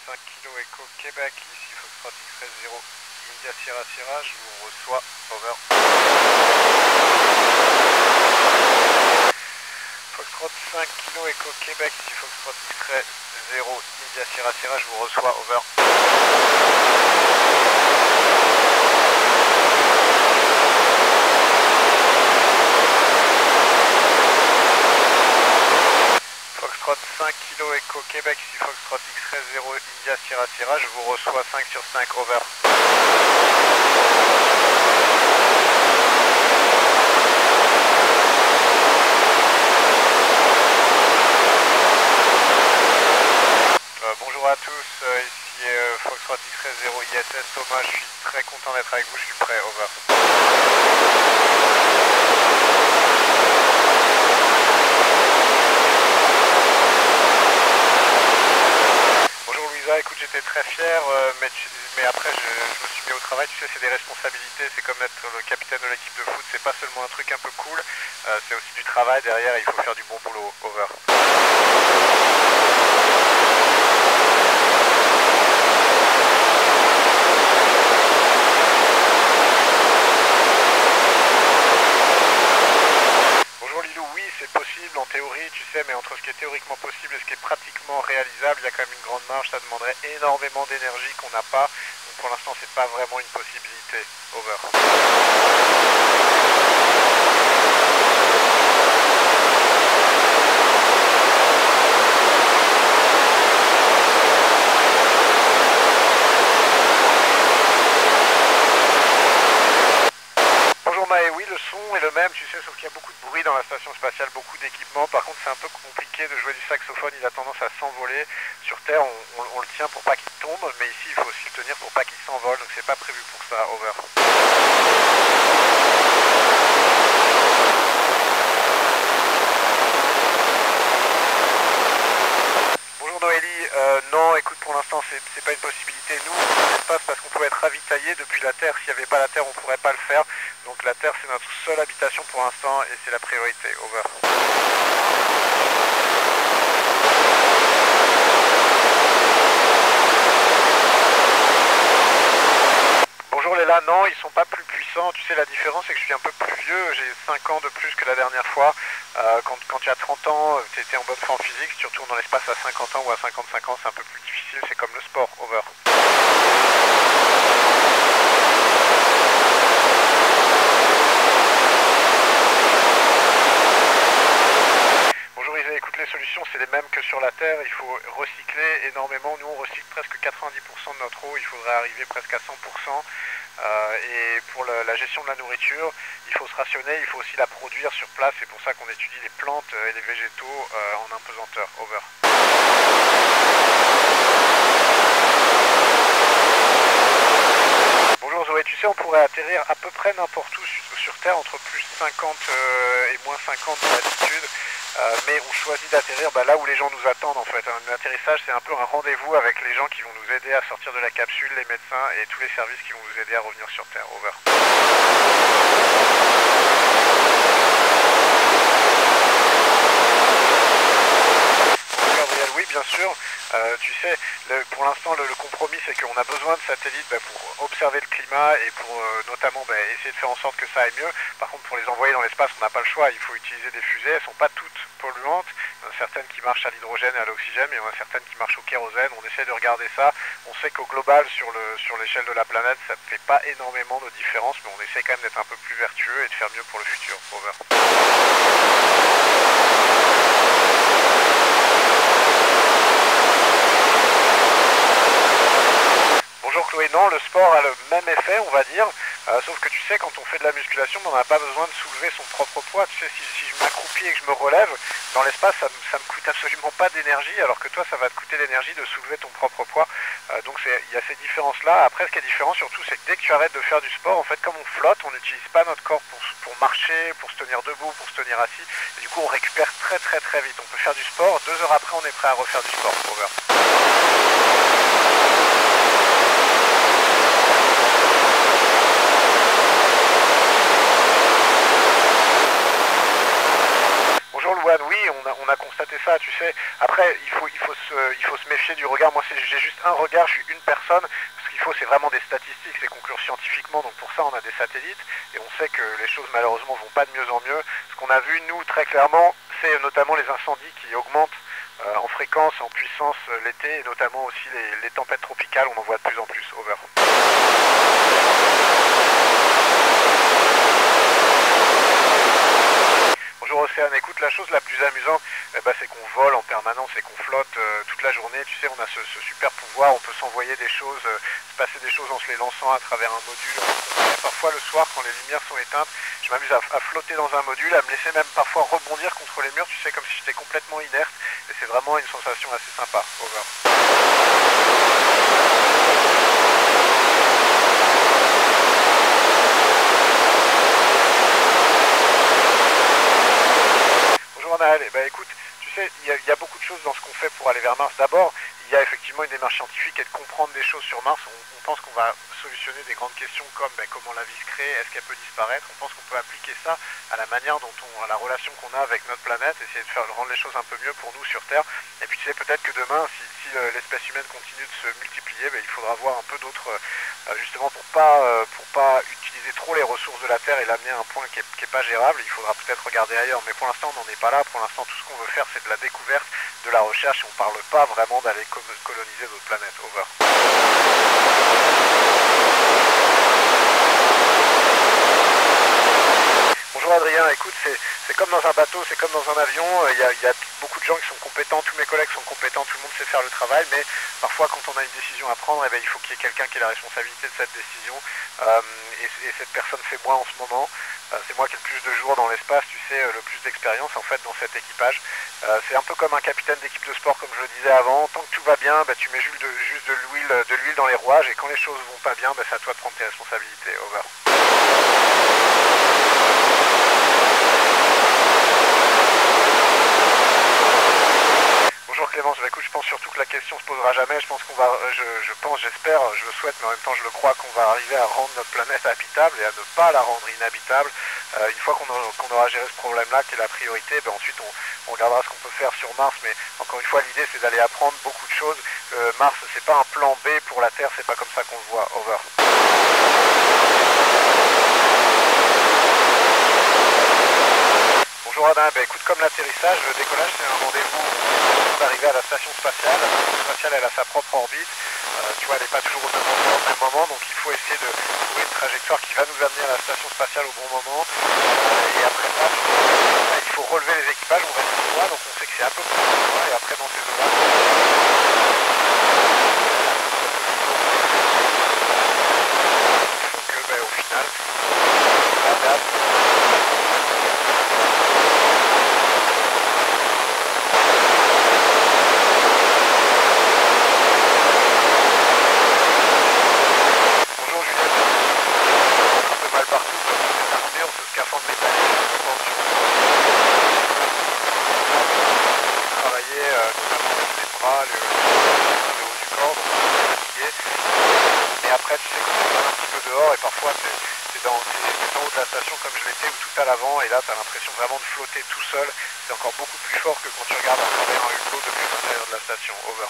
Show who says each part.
Speaker 1: 5 kg Echo Québec, ici Foxtrot X-Ray 0, India Sierra Sierra, je vous reçois, over. Foxtrot 5 kg Echo Québec, ici Foxtrot X-Ray 0, India Sierra Sierra, je vous reçois, over. Foxtrot 5 kg Echo Québec, ici Foxtrot X-Ray 0, India Sierra Sierra, je vous reçois 5 sur 5, over. Bonjour à tous, ici Foxtrot X-Ray 0 ISS Thomas, je suis très content d'être avec vous, je suis prêt, over. Bonjour Louisa, écoute j'étais très fier, mais après je me suis mis au travail, tu sais c'est des responsabilités, c'est comme être le capitaine de l'équipe de foot, c'est pas seulement un truc un peu cool, c'est aussi du travail derrière, il faut faire du bon boulot, over. Oui, c'est possible en théorie, tu sais, mais entre ce qui est théoriquement possible et ce qui est pratiquement réalisable, il y a quand même une grande marge, ça demanderait énormément d'énergie qu'on n'a pas, donc pour l'instant c'est pas vraiment une possibilité, over. Oui, le son est le même, tu sais, sauf qu'il y a beaucoup de bruit dans la station spatiale, beaucoup d'équipements. Par contre, c'est un peu compliqué de jouer du saxophone, il a tendance à s'envoler. Sur Terre, on le tient pour pas qu'il tombe, mais ici, il faut aussi le tenir pour pas qu'il s'envole, donc c'est pas prévu pour ça, over. Bonjour Noélie, non, écoute, pour l'instant, c'est pas une possibilité. Nous, on fait l'espace parce qu'on pouvait être ravitaillé depuis la Terre. S'il n'y avait pas la Terre, on pourrait pas le faire. Donc la Terre, c'est notre seule habitation pour l'instant et c'est la priorité, over. Bonjour Léla, non, ils sont pas plus puissants. Tu sais, la différence, c'est que je suis un peu plus vieux. J'ai 5 ans de plus que la dernière fois. Quand tu as 30 ans, tu étais en bonne forme physique. Si tu retournes dans l'espace à 50 ans ou à 55 ans, c'est un peu plus difficile. C'est comme le sport, over. Bonjour Isée, écoute, les solutions, c'est les mêmes que sur la Terre. Il faut recycler énormément. Nous, on recycle presque 90% de notre eau. Il faudrait arriver presque à 100%. Et pour la gestion de la nourriture, il faut se rationner, il faut aussi la produire sur place. C'est pour ça qu'on étudie les plantes et les végétaux en impesanteur, over. Bonjour Zoé, tu sais, on pourrait atterrir à peu près n'importe où sur Terre, entre plus 50 et moins 50 d'altitude. Mais on choisit d'atterrir là où les gens nous attendent en fait. Un atterrissage, c'est un peu un rendez-vous avec les gens qui vont nous aider à sortir de la capsule, les médecins et tous les services qui vont nous aider à revenir sur Terre, over. Gabriel, oui bien sûr, tu sais, pour l'instant le compromis c'est qu'on a besoin de satellites pour observer le climat et pour notamment essayer de faire en sorte que ça aille mieux. Par contre pour les envoyer dans l'espace on n'a pas le choix, il faut utiliser des fusées, elles ne sont pas toutes polluantes, il y en a certaines qui marchent à l'hydrogène et à l'oxygène, mais il y en a certaines qui marchent au kérosène, on essaie de regarder ça, on sait qu'au global sur l'échelle de la planète ça ne fait pas énormément de différence, mais on essaie quand même d'être un peu plus vertueux et de faire mieux pour le futur, over. Bonjour Chloé, non, le sport a le même effet, on va dire, sauf que tu sais, quand on fait de la musculation, on n'a pas besoin de soulever son propre poids. Tu sais, si je m'accroupis et que je me relève, dans l'espace, ça me coûte absolument pas d'énergie, alors que toi, ça va te coûter l'énergie de soulever ton propre poids. Donc il y a ces différences-là. Après, ce qui est différent surtout, c'est que dès que tu arrêtes de faire du sport, en fait, comme on flotte, on n'utilise pas notre corps pour marcher, pour se tenir debout, pour se tenir assis. Et du coup, on récupère très très très vite. On peut faire du sport, 2 heures après, on est prêt à refaire du sport, over. One, oui, on a constaté ça, tu sais. Après, il faut se méfier du regard. Moi, j'ai juste un regard, je suis une personne. Ce qu'il faut, c'est vraiment des statistiques, c'est conclure scientifiquement. Donc pour ça, on a des satellites et on sait que les choses malheureusement vont pas de mieux en mieux. Ce qu'on a vu, nous, très clairement, c'est notamment les incendies qui augmentent en fréquence, en puissance l'été, et notamment aussi les tempêtes tropicales, on en voit de plus en plus. Over. Bonjour Océane, écoute, la chose la plus amusante, c'est qu'on vole en permanence et qu'on flotte toute la journée. Tu sais, on a ce super pouvoir, on peut s'envoyer des choses, se passer des choses en se les lançant à travers un module. Et parfois le soir, quand les lumières sont éteintes, je m'amuse à flotter dans un module, à me laisser même parfois rebondir contre les murs, tu sais, comme si j'étais complètement inerte. Et c'est vraiment une sensation assez sympa. Over. Bonjour Naël, écoute, tu sais, il y a beaucoup de choses dans ce qu'on fait pour aller vers Mars. D'abord, il y a effectivement une démarche scientifique et de comprendre des choses sur Mars. On pense qu'on va solutionner des grandes questions comme comment la vie se crée, est-ce qu'elle peut disparaître. On pense qu'on peut appliquer ça à la manière dont à la relation qu'on a avec notre planète, essayer de rendre les choses un peu mieux pour nous sur Terre. Et puis tu sais, peut-être que demain, si l'espèce humaine continue de se multiplier, il faudra voir un peu d'autres, justement pour pas utiliser trop les ressources de la Terre et l'amener à un point qui est pas gérable. Il faudra peut-être regarder ailleurs, mais pour l'instant, on n'en est pas là. Pour l'instant, tout ce qu'on veut faire, c'est de la découverte, de la recherche, et on parle pas vraiment d'aller coloniser d'autres planètes. Over. Bonjour Adrien, écoute, c'est comme dans un bateau, c'est comme dans un avion, il y a beaucoup de gens qui sont compétents, tous mes collègues sont compétents, tout le monde sait faire le travail, mais parfois quand on a une décision à prendre, il faut qu'il y ait quelqu'un qui ait la responsabilité de cette décision, et cette personne c'est moi en ce moment. C'est moi qui ai le plus de jours dans l'espace, tu sais, le plus d'expérience en fait dans cet équipage. C'est un peu comme un capitaine d'équipe de sport, comme je le disais avant. Tant que tout va bien, tu mets juste de l'huile dans les rouages, et quand les choses vont pas bien, c'est à toi de prendre tes responsabilités. Over. Bonjour Clémence, écoute, je pense surtout que la question se posera jamais. Je pense qu'on va, j'espère, je le souhaite, mais en même temps je le crois, qu'on va arriver à rendre notre planète habitable et à ne pas la rendre inhabitable. Une fois qu'on aura géré ce problème-là, qui est la priorité, ensuite on regardera ce qu'on peut faire sur Mars. Mais encore une fois, l'idée c'est d'aller apprendre beaucoup de choses. Mars, c'est pas un plan B pour la Terre, c'est pas comme ça qu'on le voit. Over. Bonjour Adam, écoute, comme l'atterrissage, le décollage c'est un rendez-vous d'arriver à la station spatiale. La station spatiale elle a sa propre orbite, tu vois, elle n'est pas toujours au même moment, donc il faut essayer de trouver une trajectoire qui va nous amener à la station spatiale au bon moment. Et après ça, il faut relever les équipages, on reste au droit, donc on sait que c'est un peu plus loin, et après dans ces eaux-là, il faut que au final, on adapte. Après, tu sais, quand tu vas un petit peu dehors, et parfois c'est en haut de la station comme je l'étais, ou tout à l'avant, et là tu as l'impression vraiment de flotter tout seul. C'est encore beaucoup plus fort que quand tu regardes à travers un hublot depuis l'intérieur de la station. Over.